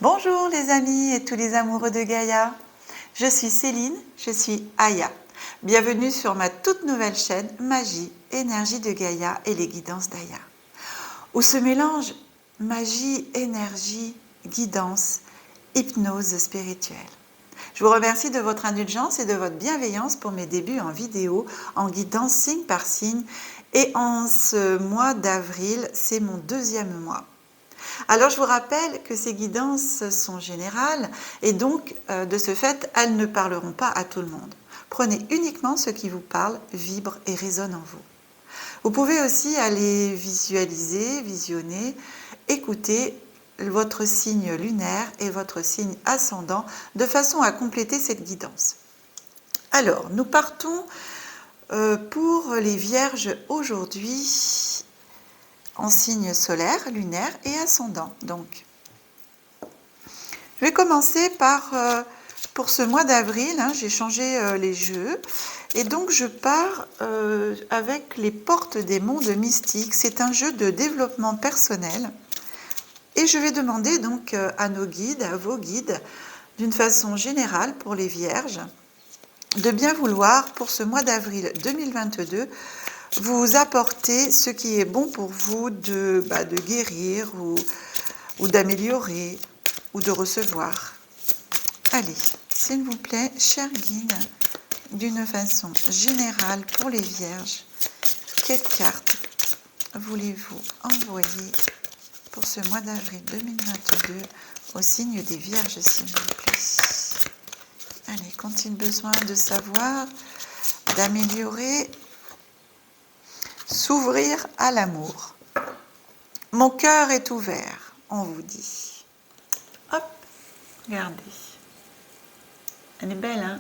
Bonjour les amis et tous les amoureux de Gaïa. Je suis Céline, je suis Aya. Bienvenue sur ma toute nouvelle chaîne Magie, Énergie de Gaïa et les guidances d'Aya, où se mélangent magie, énergie, guidance, hypnose spirituelle. Je vous remercie de votre indulgence et de votre bienveillance pour mes débuts en vidéo, en guidance signe par signe. Et en ce mois d'avril, c'est mon deuxième mois. Alors je vous rappelle que ces guidances sont générales et donc de ce fait, elles ne parleront pas à tout le monde. Prenez uniquement ce qui vous parle, vibre et résonne en vous. Vous pouvez aussi aller visualiser, visionner, écouter votre signe lunaire et votre signe ascendant de façon à compléter cette guidance. Alors, nous partons pour les Vierges aujourd'hui en signe solaire, lunaire et ascendant. Donc, je vais commencer par, pour ce mois d'avril, j'ai changé les jeux. Et donc, je pars avec les portes des mondes mystiques. C'est un jeu de développement personnel. Et je vais demander donc à nos guides, à vos guides, d'une façon générale pour les Vierges, de bien vouloir, pour ce mois d'avril 2022, vous apporter ce qui est bon pour vous de guérir ou d'améliorer ou de recevoir. Allez, s'il vous plaît, chers guides, d'une façon générale pour les Vierges, quelles cartes voulez-vous envoyer pour ce mois d'avril 2022 au signe des Vierges, s'il vous plaît? Allez, qu'ont-ils besoin de savoir, d'améliorer, s'ouvrir à l'amour? Mon cœur est ouvert, on vous dit. Hop, regardez. Elle est belle, hein?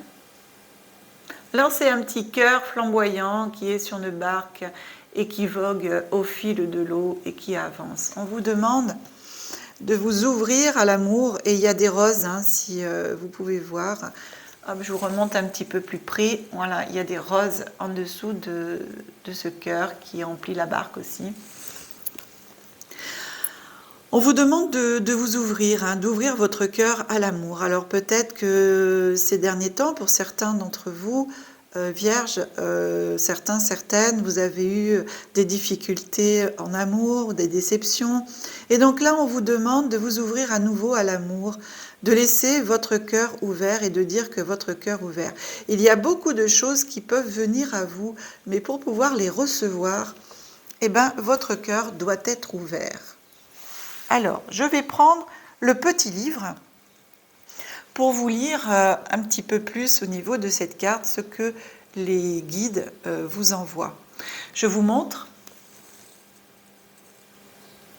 Alors, c'est un petit cœur flamboyant qui est sur une barque et qui vogue au fil de l'eau et qui avance. On vous demande de vous ouvrir à l'amour et il y a des roses, si vous pouvez voir. Hop, je vous remonte un petit peu plus près. Voilà, il y a des roses en dessous de ce cœur qui emplit la barque aussi. On vous demande de vous ouvrir, d'ouvrir votre cœur à l'amour. Alors peut-être que ces derniers temps, pour certains d'entre vous, Vierges, certains, certaines, vous avez eu des difficultés en amour, des déceptions. Et donc là, on vous demande de vous ouvrir à nouveau à l'amour, de laisser votre cœur ouvert et de dire que votre cœur ouvert. Il y a beaucoup de choses qui peuvent venir à vous, mais pour pouvoir les recevoir, votre cœur doit être ouvert. Alors, je vais prendre le petit livre pour vous lire un petit peu plus au niveau de cette carte ce que les guides vous envoient. Je vous montre.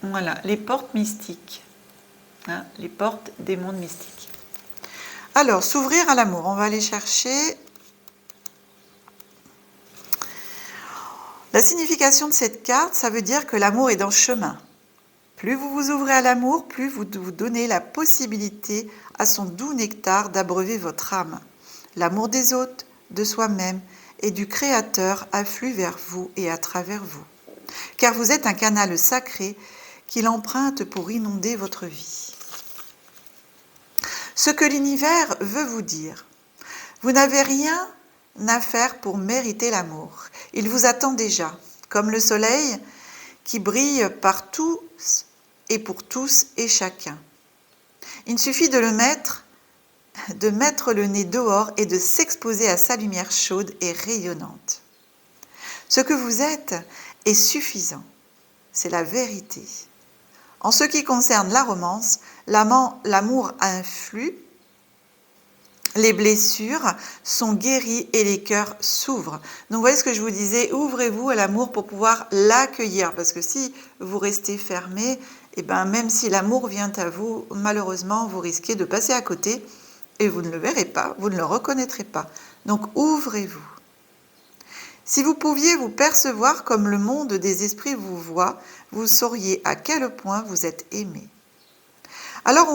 Voilà, les portes mystiques. Les portes des mondes mystiques. Alors, s'ouvrir à l'amour. On va aller chercher la signification de cette carte. Ça veut dire que l'amour est dans le chemin. Plus vous vous ouvrez à l'amour, plus vous vous donnez la possibilité à son doux nectar d'abreuver votre âme. L'amour des autres, de soi-même et du Créateur afflue vers vous et à travers vous. Car vous êtes un canal sacré qu'il emprunte pour inonder votre vie. Ce que l'univers veut vous dire, vous n'avez rien à faire pour mériter l'amour. Il vous attend déjà, comme le soleil qui brille partout et pour tous et chacun. Il suffit de mettre le nez dehors et de s'exposer à sa lumière chaude et rayonnante. Ce que vous êtes est suffisant, c'est la vérité. En ce qui concerne la romance, l'amour influe, les blessures sont guéries et les cœurs s'ouvrent. Donc vous voyez ce que je vous disais, ouvrez-vous à l'amour pour pouvoir l'accueillir, parce que si vous restez fermé, même si l'amour vient à vous, malheureusement, vous risquez de passer à côté et vous ne le verrez pas, vous ne le reconnaîtrez pas. Donc ouvrez-vous. Si vous pouviez vous percevoir comme le monde des esprits vous voit, vous sauriez à quel point vous êtes aimé. Alors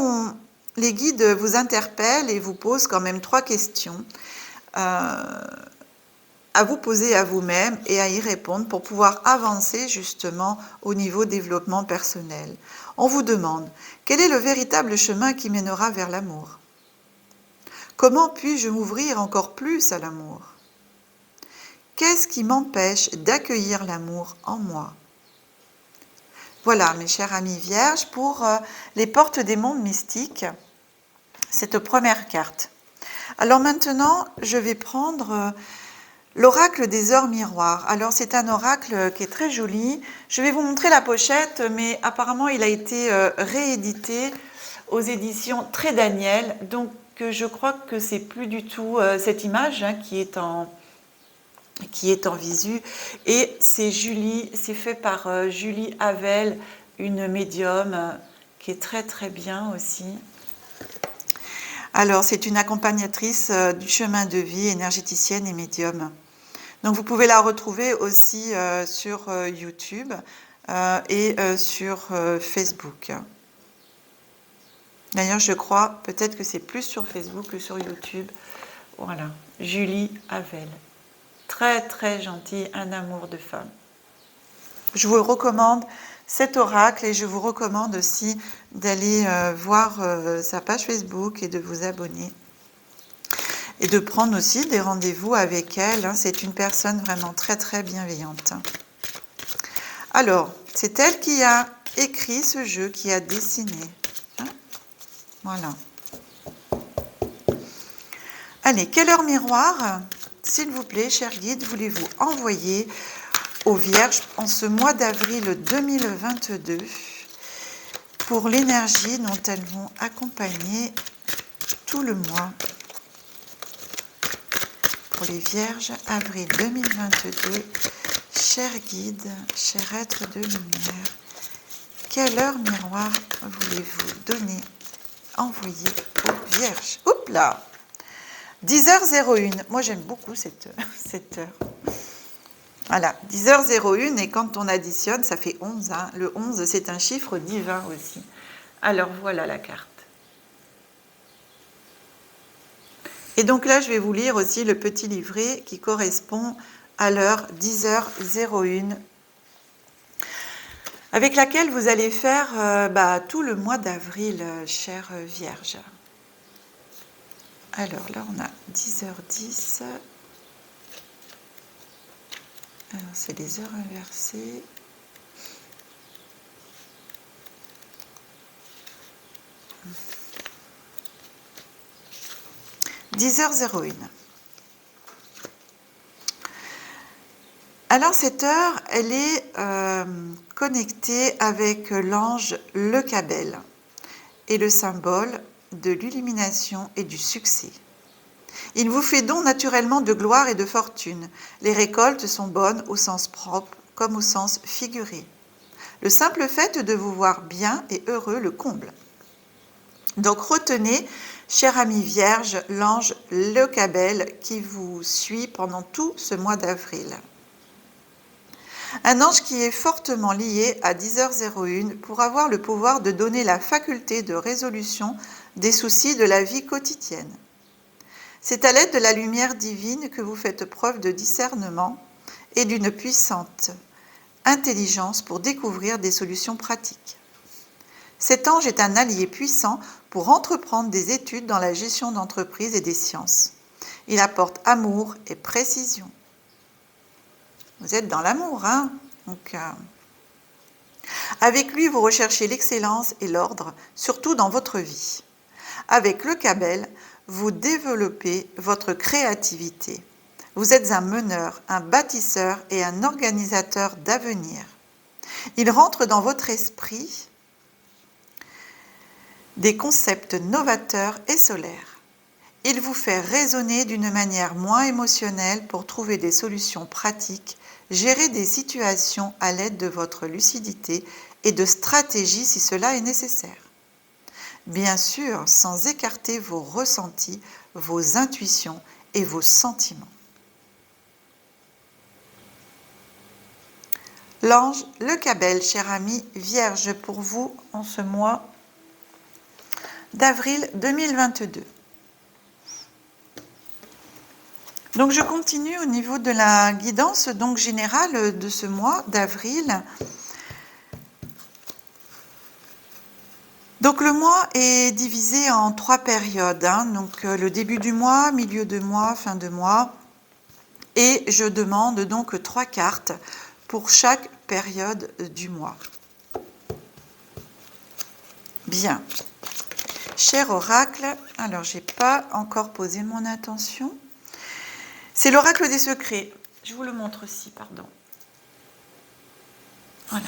les guides vous interpellent et vous posent quand même 3 questions. à vous poser à vous-même et à y répondre pour pouvoir avancer justement au niveau développement personnel. On vous demande, quel est le véritable chemin qui mènera vers l'amour? Comment puis-je m'ouvrir encore plus à l'amour? Qu'est-ce qui m'empêche d'accueillir l'amour en moi? Voilà, mes chers amis vierges, pour les portes des mondes mystiques, cette première carte. Alors maintenant, je vais prendre l'oracle des heures miroirs. Alors c'est un oracle qui est très joli. Je vais vous montrer la pochette, mais apparemment il a été réédité aux éditions Très Daniel. Donc je crois que c'est plus du tout cette image qui est en visu. Et c'est Julie, c'est fait par Julie Havel, une médium qui est très très bien aussi. Alors c'est une accompagnatrice du chemin de vie, énergéticienne et médium. Donc vous pouvez la retrouver aussi sur YouTube et sur Facebook. D'ailleurs, je crois peut-être que c'est plus sur Facebook que sur YouTube. Voilà, Julie Havel. Très très gentille, un amour de femme. Je vous recommande cet oracle et je vous recommande aussi d'aller voir sa page Facebook et de vous abonner. Et de prendre aussi des rendez-vous avec elle. C'est une personne vraiment très très bienveillante. Alors, c'est elle qui a écrit ce jeu, qui a dessiné. Voilà. Allez, quelle heure miroir, s'il vous plaît, cher guide, voulez-vous envoyer aux Vierges en ce mois d'avril 2022 pour l'énergie dont elles vont accompagner tout le mois? Pour les Vierges, avril 2022, cher guide, cher être de lumière, quelle heure miroir voulez-vous donner, envoyer aux Vierges? Oups là, 10h01. Moi j'aime beaucoup cette heure. Voilà, 10h01, et quand on additionne, ça fait 11. Hein. Le 11, c'est un chiffre divin aussi. Alors voilà la carte. Et donc là, je vais vous lire aussi le petit livret qui correspond à l'heure 10h01, avec laquelle vous allez faire tout le mois d'avril, chère Vierge. Alors là, on a 10h10. Alors, c'est les heures inversées. « 10h01. Alors cette heure, elle est connectée avec l'ange Le Cabel et le symbole de l'illumination et du succès. Il vous fait don naturellement de gloire et de fortune. Les récoltes sont bonnes au sens propre comme au sens figuré. Le simple fait de vous voir bien et heureux le comble. Donc retenez, chère amie Vierge, l'ange Le Cabel qui vous suit pendant tout ce mois d'avril. Un ange qui est fortement lié à 10h01 pour avoir le pouvoir de donner la faculté de résolution des soucis de la vie quotidienne. C'est à l'aide de la lumière divine que vous faites preuve de discernement et d'une puissante intelligence pour découvrir des solutions pratiques. Cet ange est un allié puissant pour entreprendre des études dans la gestion d'entreprise et des sciences. Il apporte amour et précision. Vous êtes dans l'amour, hein? Donc, avec lui, vous recherchez l'excellence et l'ordre, surtout dans votre vie. Avec le Cabel, vous développez votre créativité. Vous êtes un meneur, un bâtisseur et un organisateur d'avenir. Il rentre dans votre esprit des concepts novateurs et solaires. Il vous fait raisonner d'une manière moins émotionnelle pour trouver des solutions pratiques, gérer des situations à l'aide de votre lucidité et de stratégies si cela est nécessaire. Bien sûr, sans écarter vos ressentis, vos intuitions et vos sentiments. L'ange Le Cabel, cher ami Vierge, pour vous en ce mois d'avril 2022. Donc je continue au niveau de la guidance donc générale de ce mois d'avril. Donc le mois est divisé en 3 périodes, hein. Donc le début du mois, milieu de mois, fin de mois. Et je demande donc 3 cartes pour chaque période du mois. Bien. Cher oracle, alors j'ai pas encore posé mon attention. C'est l'oracle des secrets. Je vous le montre aussi, pardon. Voilà.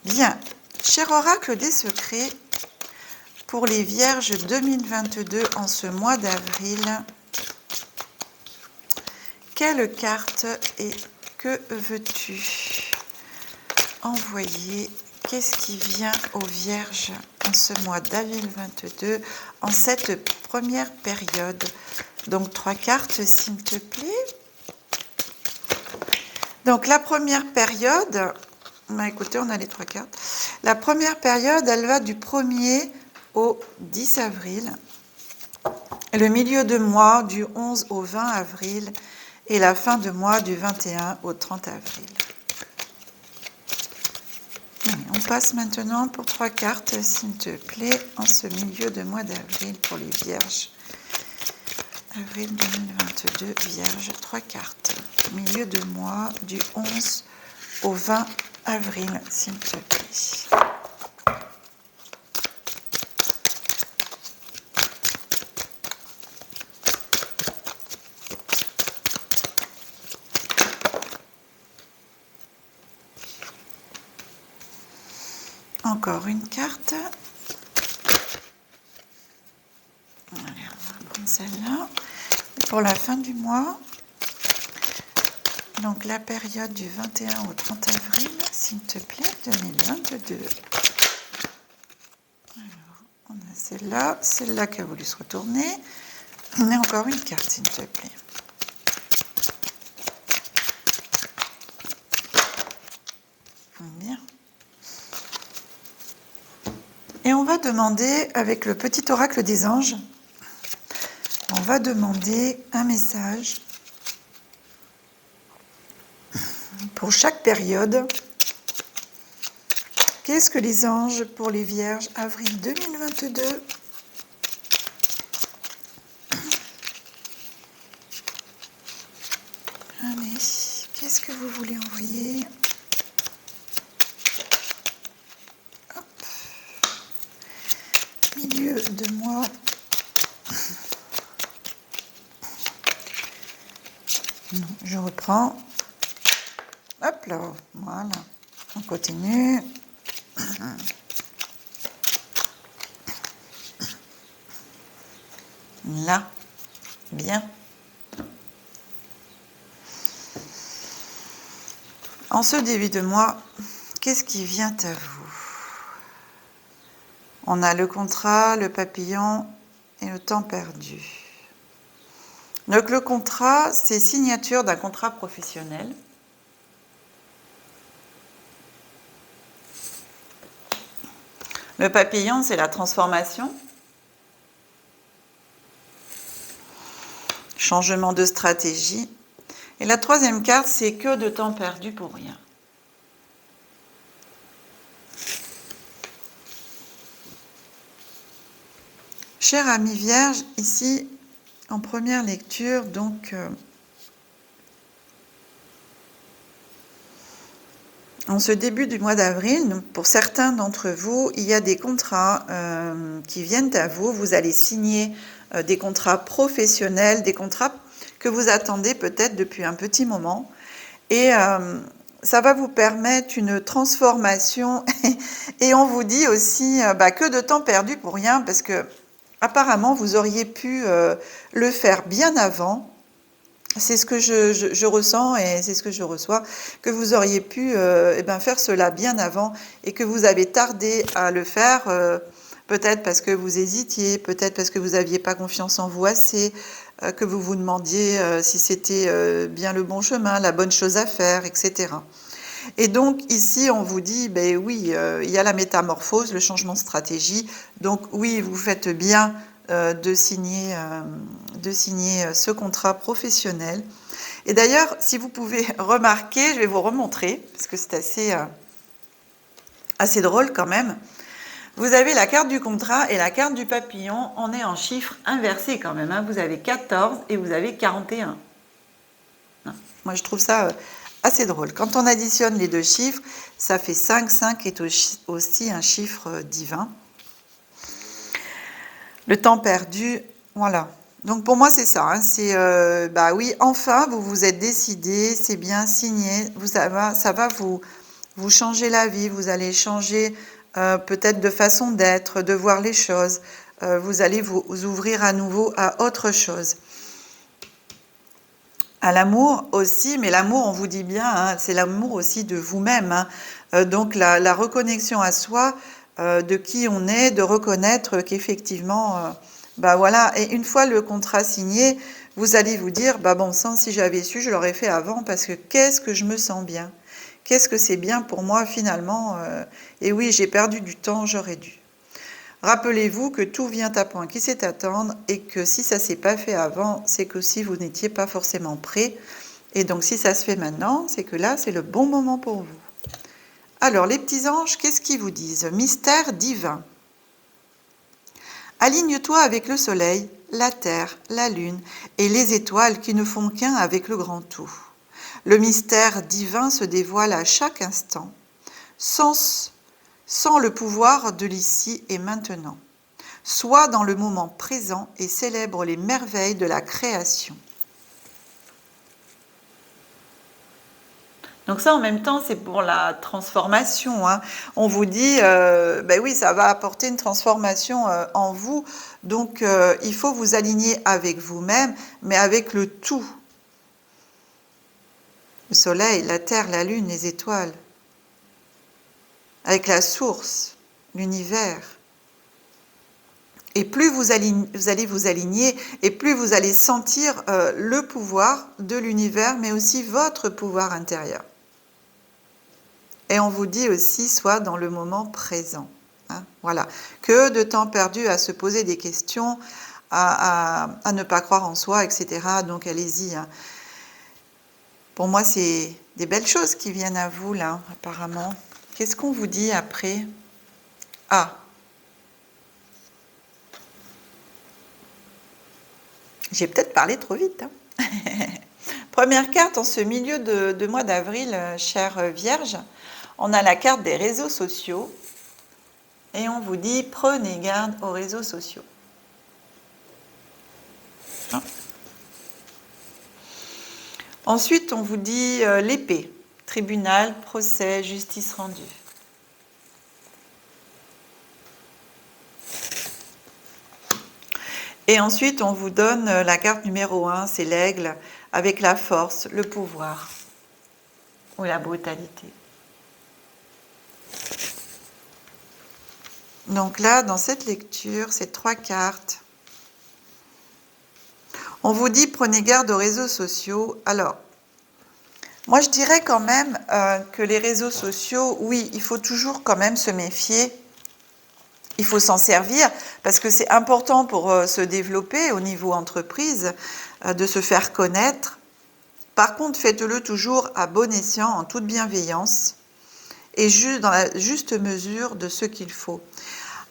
Bien. Cher oracle des secrets, pour les Vierges 2022 en ce mois d'avril, quelle carte et que veux-tu envoyer? Qu'est-ce qui vient aux Vierges en ce mois d'avril 2022, en cette première période? Donc 3 cartes, s'il te plaît. Donc la première période, écoutez, on a les 3 cartes. La première période, elle va du 1er au 10 avril. Le milieu de mois, du 11 au 20 avril. Et la fin de mois, du 21 au 30 avril. On passe maintenant pour 3 cartes, s'il te plaît, en ce milieu de mois d'avril pour les Vierges. Avril 2022, Vierge, 3 cartes. Milieu de mois, du 11 au 20 avril, s'il te plaît. Encore une carte. Allez, on va prendre celle-là. Pour la fin du mois, donc la période du 21 au 30 avril, s'il te plaît, 2022. Alors, on a celle-là qui a voulu se retourner. On a encore une carte, s'il te plaît. Bien. Et on va demander, avec le petit oracle des anges, on va demander un message pour chaque période. Qu'est-ce que les anges pour les Vierges, avril 2022? Allez, qu'est-ce que vous voulez envoyer? Hop. Milieu de mois. Non, je reprends. Hop là, voilà. On continue. Là, bien. En ce début de mois, qu'est-ce qui vient à vous? On a le contrat, le papillon et le temps perdu. Donc le contrat, c'est signature d'un contrat professionnel. Le papillon, c'est la transformation. Changement de stratégie. Et la troisième carte, c'est que de temps perdu pour rien. Cher ami Vierge, ici, en première lecture, donc, en ce début du mois d'avril, pour certains d'entre vous, il y a des contrats qui viennent à vous. Vous allez signer des contrats professionnels, des contrats que vous attendez peut-être depuis un petit moment. Et ça va vous permettre une transformation. Et on vous dit aussi que de temps perdu pour rien, parce que apparemment, vous auriez pu le faire bien avant. C'est ce que je ressens et c'est ce que je reçois, que vous auriez pu faire cela bien avant et que vous avez tardé à le faire, peut-être parce que vous hésitiez, peut-être parce que vous n'aviez pas confiance en vous assez, que vous vous demandiez si c'était bien le bon chemin, la bonne chose à faire, etc. Et donc ici, on vous dit, oui, il y a la métamorphose, le changement de stratégie. Donc oui, vous faites bien de signer ce contrat professionnel. Et d'ailleurs, si vous pouvez remarquer, je vais vous remontrer, parce que c'est assez drôle quand même. Vous avez la carte du contrat et la carte du papillon. On est en chiffres inversés quand même. Hein. Vous avez 14 et vous avez 41. Moi, je trouve ça assez drôle. Quand on additionne les deux chiffres, ça fait 5. 5 est aussi un chiffre divin. Le temps perdu, voilà. Donc pour moi, c'est ça. Hein. C'est, bah oui, enfin, vous vous êtes décidé, c'est bien signé. Ça va vous changer la vie. Vous allez changer peut-être de façon d'être, de voir les choses. Vous allez vous ouvrir à nouveau à autre chose. À l'amour aussi, mais l'amour, on vous dit bien, hein, c'est l'amour aussi de vous-même. Hein. Donc la reconnexion à soi, de qui on est, de reconnaître qu'effectivement, bah voilà, et une fois le contrat signé, vous allez vous dire, bah bon sang, si j'avais su, je l'aurais fait avant, parce que qu'est-ce que je me sens bien, qu'est-ce que c'est bien pour moi finalement, et oui, j'ai perdu du temps, j'aurais dû. Rappelez-vous que tout vient à point qui sait attendre et que si ça ne s'est pas fait avant, c'est que si vous n'étiez pas forcément prêt. Et donc si ça se fait maintenant, c'est que là, c'est le bon moment pour vous. Alors, les petits anges, qu'est-ce qu'ils vous disent? Mystère divin. Aligne-toi avec le soleil, la terre, la lune et les étoiles qui ne font qu'un avec le grand tout. Le mystère divin se dévoile à chaque instant, sans le pouvoir de l'ici et maintenant. Sois dans le moment présent et célèbre les merveilles de la création. Donc ça, en même temps, c'est pour la transformation. Hein. On vous dit, ben oui, ça va apporter une transformation en vous. Donc, il faut vous aligner avec vous-même, mais avec le tout. Le soleil, la terre, la lune, les étoiles. Avec la source, l'univers. Et plus vous allez vous aligner, et plus vous allez sentir le pouvoir de l'univers, mais aussi votre pouvoir intérieur. Et on vous dit aussi, soit dans le moment présent. Hein, voilà. Que de temps perdu à se poser des questions, à ne pas croire en soi, etc. Donc allez-y. Hein. Pour moi, c'est des belles choses qui viennent à vous, là, apparemment. Qu'est-ce qu'on vous dit après? Ah, j'ai peut-être parlé trop vite. Hein. Première carte en ce milieu de mois d'avril, chère Vierge. On a la carte des réseaux sociaux. Et on vous dit, prenez garde aux réseaux sociaux. Hein. Ensuite, on vous dit l'épée. Tribunal, procès, justice rendue. Et ensuite, on vous donne la carte numéro 1, c'est l'aigle, avec la force, le pouvoir ou la brutalité. Donc là, dans cette lecture, ces 3 cartes, on vous dit prenez garde aux réseaux sociaux. Alors, moi je dirais quand même que les réseaux sociaux, oui, il faut toujours quand même se méfier. Il faut s'en servir parce que c'est important pour se développer au niveau entreprise, de se faire connaître. Par contre, faites-le toujours à bon escient, en toute bienveillance et juste dans la juste mesure de ce qu'il faut.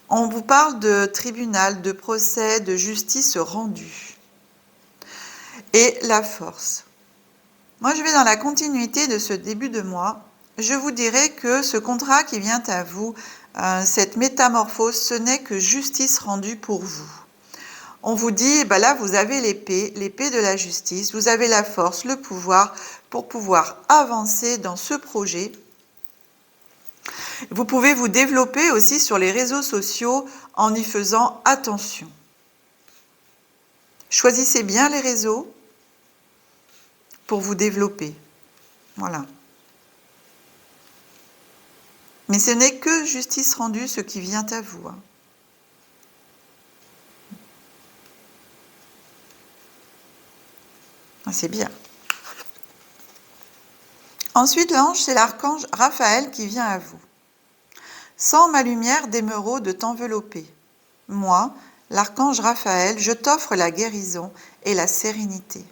On vous parle de tribunal, de procès, de justice rendue. Et la force. Moi, je vais dans la continuité de ce début de mois. Je vous dirais que ce contrat qui vient à vous, cette métamorphose, ce n'est que justice rendue pour vous. On vous dit, ben là, vous avez l'épée de la justice, vous avez la force, le pouvoir pour pouvoir avancer dans ce projet. Vous pouvez vous développer aussi sur les réseaux sociaux en y faisant attention. Choisissez bien les réseaux pour vous développer. Voilà. Mais ce n'est que justice rendue ce qui vient à vous. Hein. C'est bien. Ensuite, l'ange, c'est l'archange Raphaël qui vient à vous. Sans ma lumière d'émeraude t'envelopper. Moi, L'archange Raphaël, je t'offre la guérison et la sérénité.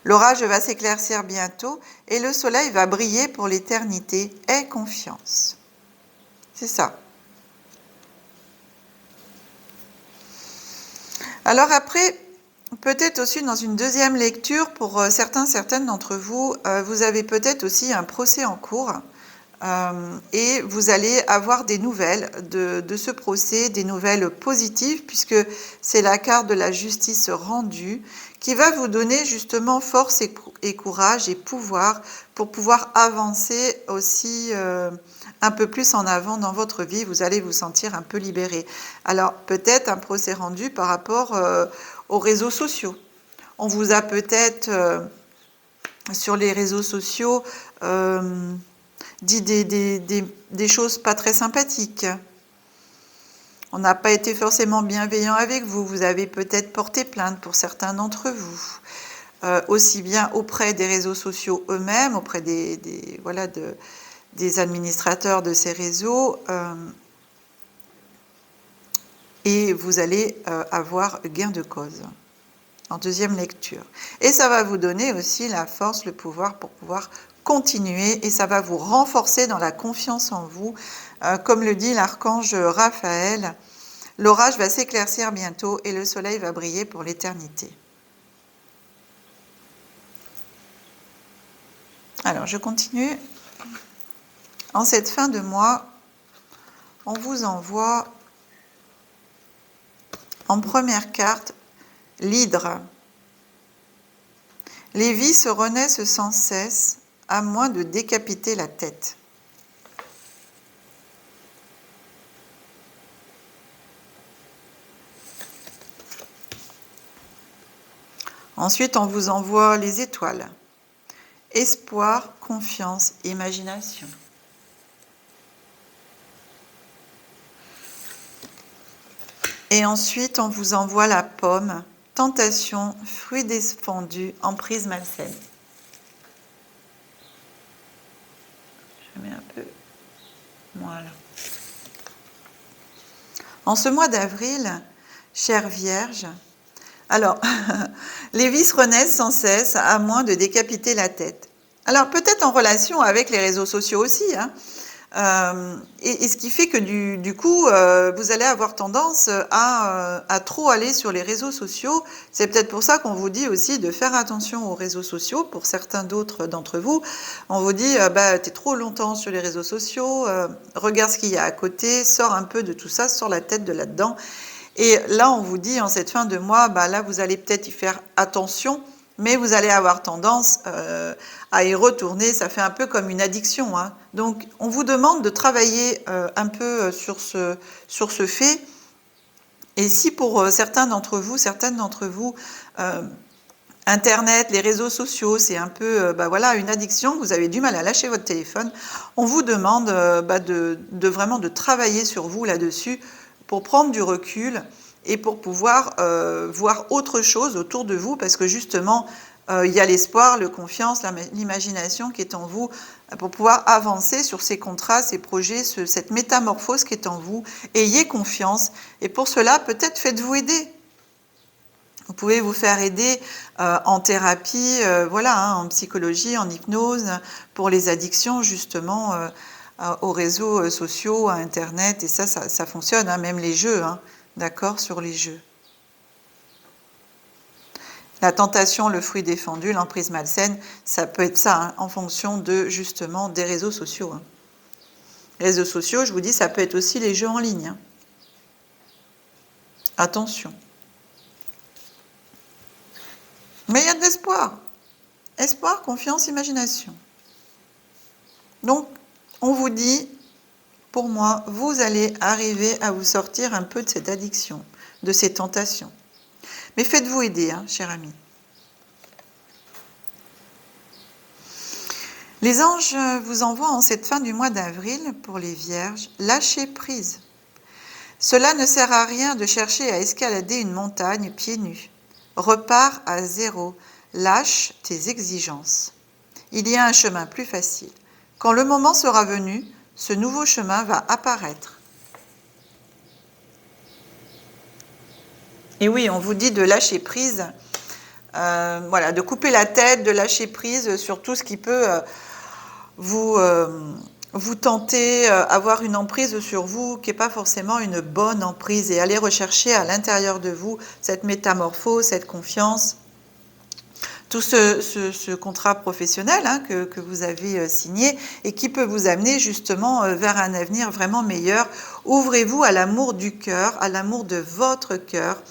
L'orage va s'éclaircir bientôt et le soleil va briller pour l'éternité. Aie confiance. C'est ça. Alors après, peut-être aussi dans une deuxième lecture, pour certaines d'entre vous, vous avez peut-être aussi un procès en cours et vous allez avoir des nouvelles de ce procès, des nouvelles positives, puisque c'est la carte de la justice rendue qui va vous donner justement force et courage et pouvoir pour pouvoir avancer aussi un peu plus en avant dans votre vie. Vous allez vous sentir un peu libéré. Alors peut-être un procès rendu par rapport aux réseaux sociaux. On vous a peut-être sur les réseaux sociaux dit des choses pas très sympathiques. On n'a pas été forcément bienveillant avec vous. Vous avez peut-être porté plainte pour certains d'entre vous. Aussi bien auprès des réseaux sociaux eux-mêmes, auprès des administrateurs de ces réseaux. Et vous allez avoir gain de cause en deuxième lecture. Et ça va vous donner aussi la force, le pouvoir pour pouvoir continuer et ça va vous renforcer dans la confiance en vous. Comme le dit l'archange Raphaël, l'orage va s'éclaircir bientôt et le soleil va briller pour l'éternité. Alors, je continue. En cette fin de mois, on vous envoie en première carte l'hydre. Les vies se renaissent sans cesse, à moins de décapiter la tête. Ensuite, on vous envoie les étoiles. Espoir, confiance, imagination. Et ensuite, on vous envoie la pomme, tentation, fruit défendu, emprise malsaine. Je mets un peu. Voilà. En ce mois d'avril, chère Vierge, alors, les vices renaissent sans cesse, à moins de décapiter la tête. Alors, peut-être en relation avec les réseaux sociaux aussi, hein. Et ce qui fait que du coup, vous allez avoir tendance à trop aller sur les réseaux sociaux. C'est peut-être pour ça qu'on vous dit aussi de faire attention aux réseaux sociaux. Pour certains d'autres d'entre vous, on vous dit t'es trop longtemps sur les réseaux sociaux, regarde ce qu'il y a à côté, sors un peu de tout ça, sors la tête de là-dedans. Et là, on vous dit en cette fin de mois, là, vous allez peut-être y faire attention, mais vous allez avoir tendance à y retourner. Ça fait un peu comme une addiction, hein. Donc, on vous demande de travailler un peu sur ce fait. Et si pour certaines d'entre vous, Internet, les réseaux sociaux, c'est un peu une addiction, vous avez du mal à lâcher votre téléphone, on vous demande de vraiment de travailler sur vous là-dessus pour prendre du recul et pour pouvoir voir autre chose autour de vous, parce que justement, il y a l'espoir, la confiance, l'imagination qui est en vous, pour pouvoir avancer sur ces contrats, ces projets, cette métamorphose qui est en vous. Ayez confiance, et pour cela, peut-être faites-vous aider. Vous pouvez vous faire aider en thérapie, en psychologie, en hypnose, pour les addictions justement aux réseaux sociaux, à Internet, et ça fonctionne, hein, même les jeux, hein, d'accord, sur les jeux. La tentation, le fruit défendu, l'emprise malsaine, ça peut être ça, hein, en fonction de justement des réseaux sociaux. Hein. Les réseaux sociaux, je vous dis, ça peut être aussi les jeux en ligne. Hein. Attention. Mais il y a de l'espoir. Espoir, confiance, imagination. Donc, on vous dit, pour moi, vous allez arriver à vous sortir un peu de cette addiction, de ces tentations. Mais faites-vous aider, hein, cher ami. Les anges vous envoient en cette fin du mois d'avril, pour les vierges, lâchez prise. Cela ne sert à rien de chercher à escalader une montagne pieds nus. Repars à zéro, lâche tes exigences. Il y a un chemin plus facile. Quand le moment sera venu, ce nouveau chemin va apparaître. Et oui, on vous dit de lâcher prise, voilà, de couper la tête, de lâcher prise sur tout ce qui peut vous, vous tenter, avoir une emprise sur vous qui n'est pas forcément une bonne emprise, et aller rechercher à l'intérieur de vous cette métamorphose, cette confiance, tout ce contrat professionnel que vous avez signé et qui peut vous amener justement vers un avenir vraiment meilleur. Ouvrez-vous à l'amour du cœur, à l'amour de votre cœur,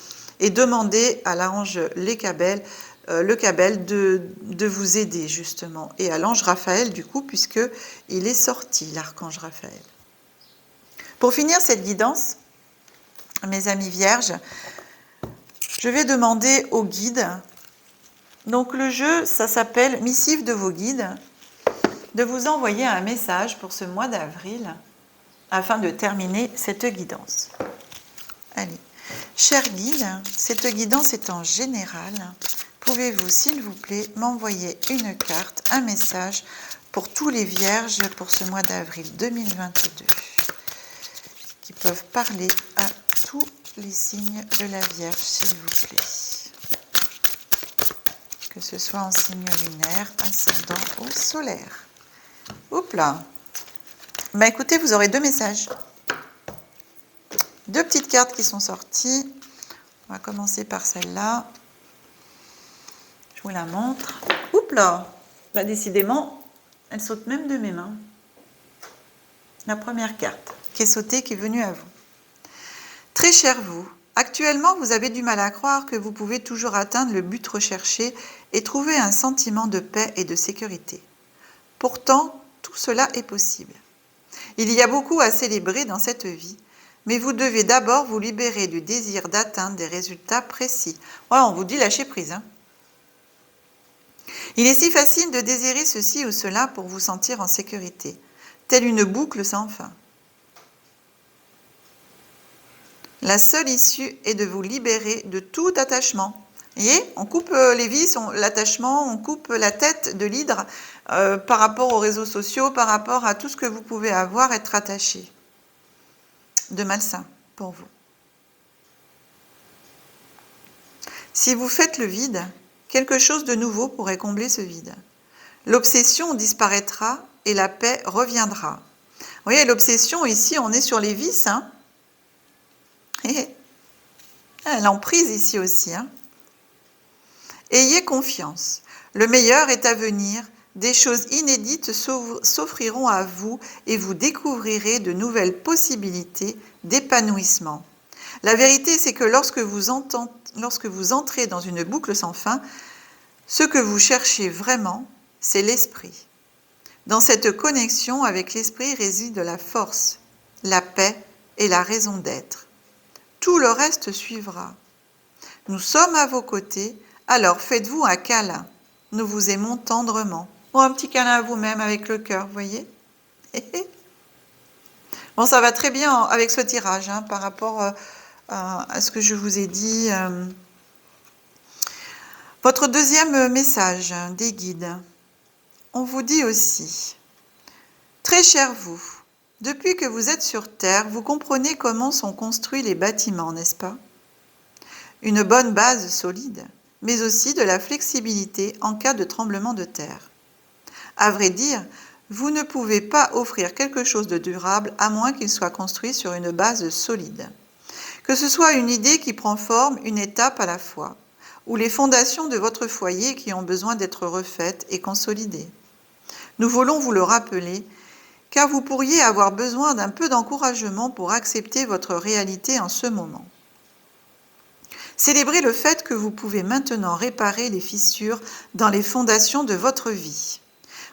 et demandez à l'ange le Cabel de vous aider justement, et à l'ange Raphaël du coup, puisque il est sorti, l'archange Raphaël. Pour finir cette guidance, mes amis vierges, je vais demander aux guides. Donc le jeu, ça s'appelle Missive de vos guides, de vous envoyer un message pour ce mois d'avril afin de terminer cette guidance. Allez, chers guides, cette guidance est en général. Pouvez-vous, s'il vous plaît, m'envoyer une carte, un message pour tous les vierges pour ce mois d'avril 2022, qui peuvent parler à tous les signes de la Vierge, s'il vous plaît. Que ce soit en signe lunaire, ascendant ou solaire. Oups là. Bah écoutez, vous aurez 2 messages. 2 petites cartes qui sont sorties. On va commencer par celle-là. Je vous la montre. Oups là. Bah décidément, elle saute même de mes mains. La première carte qui est sautée, qui est venue à vous. Très cher vous. Actuellement, vous avez du mal à croire que vous pouvez toujours atteindre le but recherché et trouver un sentiment de paix et de sécurité. Pourtant, tout cela est possible. Il y a beaucoup à célébrer dans cette vie, mais vous devez d'abord vous libérer du désir d'atteindre des résultats précis. Voilà, on vous dit lâcher prise. Il est si facile de désirer ceci ou cela pour vous sentir en sécurité, telle une boucle sans fin. La seule issue est de vous libérer de tout attachement. Vous voyez, on coupe les vis, l'attachement, on coupe la tête de l'hydre par rapport aux réseaux sociaux, par rapport à tout ce que vous pouvez avoir, être attaché de malsain pour vous. Si vous faites le vide, quelque chose de nouveau pourrait combler ce vide. L'obsession disparaîtra et la paix reviendra. Vous voyez, l'obsession ici, on est sur les vices, l'emprise ici aussi. Ayez confiance. Le meilleur est à venir. Des choses inédites s'offriront à vous et vous découvrirez de nouvelles possibilités d'épanouissement. La vérité, c'est que lorsque vous entrez dans une boucle sans fin, ce que vous cherchez vraiment, c'est l'esprit. Dans cette connexion avec l'esprit réside la force, la paix et la raison d'être. Tout le reste suivra. Nous sommes à vos côtés, alors faites-vous un câlin. Nous vous aimons tendrement. Ou un petit câlin à vous-même avec le cœur, vous voyez. Bon, ça va très bien avec ce tirage par rapport à ce que je vous ai dit. Votre deuxième message des guides. On vous dit aussi, très cher vous, depuis que vous êtes sur Terre, vous comprenez comment sont construits les bâtiments, n'est-ce pas? Une bonne base solide, mais aussi de la flexibilité en cas de tremblement de terre. À vrai dire, vous ne pouvez pas offrir quelque chose de durable à moins qu'il soit construit sur une base solide. Que ce soit une idée qui prend forme une étape à la fois, ou les fondations de votre foyer qui ont besoin d'être refaites et consolidées. Nous voulons vous le rappeler, car vous pourriez avoir besoin d'un peu d'encouragement pour accepter votre réalité en ce moment. Célébrez le fait que vous pouvez maintenant réparer les fissures dans les fondations de votre vie.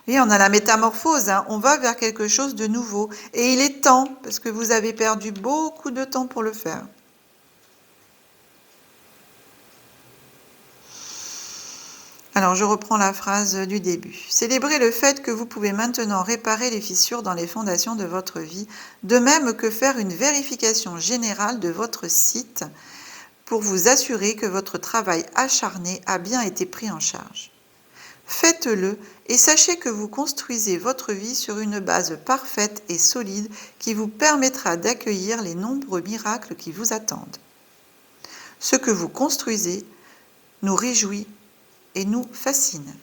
Oui, on a la métamorphose, on va vers quelque chose de nouveau. Et il est temps, parce que vous avez perdu beaucoup de temps pour le faire. Alors, je reprends la phrase du début. Célébrez le fait que vous pouvez maintenant réparer les fissures dans les fondations de votre vie, de même que faire une vérification générale de votre site pour vous assurer que votre travail acharné a bien été pris en charge. Faites-le et sachez que vous construisez votre vie sur une base parfaite et solide qui vous permettra d'accueillir les nombreux miracles qui vous attendent. Ce que vous construisez nous réjouit et nous fascine.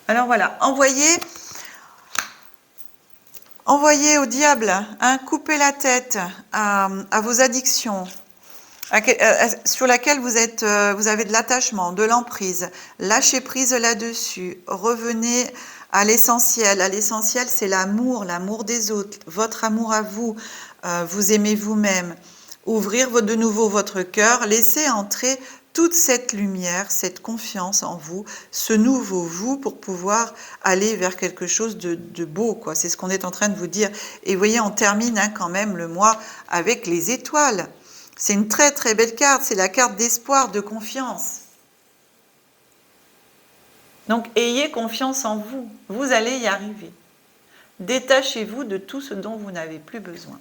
Alors voilà, envoyez au diable, hein, coupez la tête à vos addictions, sur laquelle vous avez de l'attachement, de l'emprise. Lâchez prise là-dessus. Revenez à l'essentiel. L'essentiel, c'est l'amour des autres, votre amour à vous. Vous aimez vous-même. Ouvrir de nouveau votre cœur, laissez entrer toute cette lumière, cette confiance en vous, ce nouveau vous, pour pouvoir aller vers quelque chose de beau, quoi. C'est ce qu'on est en train de vous dire. Et vous voyez, on termine quand même le mois avec les étoiles. C'est une très très belle carte, c'est la carte d'espoir, de confiance. Donc ayez confiance en vous, vous allez y arriver. Détachez-vous de tout ce dont vous n'avez plus besoin.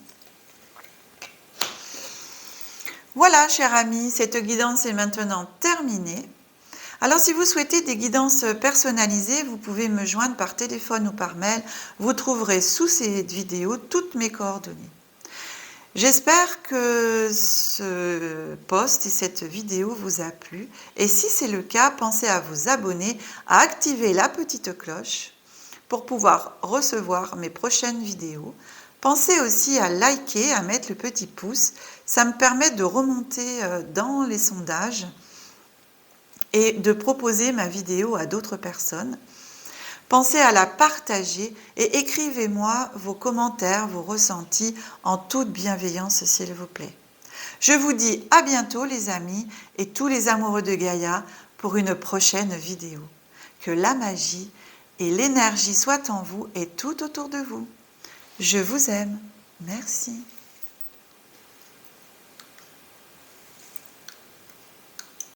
Voilà, chers amis, cette guidance est maintenant terminée. Alors, si vous souhaitez des guidances personnalisées, vous pouvez me joindre par téléphone ou par mail. Vous trouverez sous cette vidéo toutes mes coordonnées. J'espère que ce post et cette vidéo vous a plu. Et si c'est le cas, pensez à vous abonner, à activer la petite cloche pour pouvoir recevoir mes prochaines vidéos. Pensez aussi à liker, à mettre le petit pouce. Ça me permet de remonter dans les sondages et de proposer ma vidéo à d'autres personnes. Pensez à la partager et écrivez-moi vos commentaires, vos ressentis en toute bienveillance, s'il vous plaît. Je vous dis à bientôt les amis et tous les amoureux de Gaïa pour une prochaine vidéo. Que la magie et l'énergie soient en vous et tout autour de vous. Je vous aime. Merci.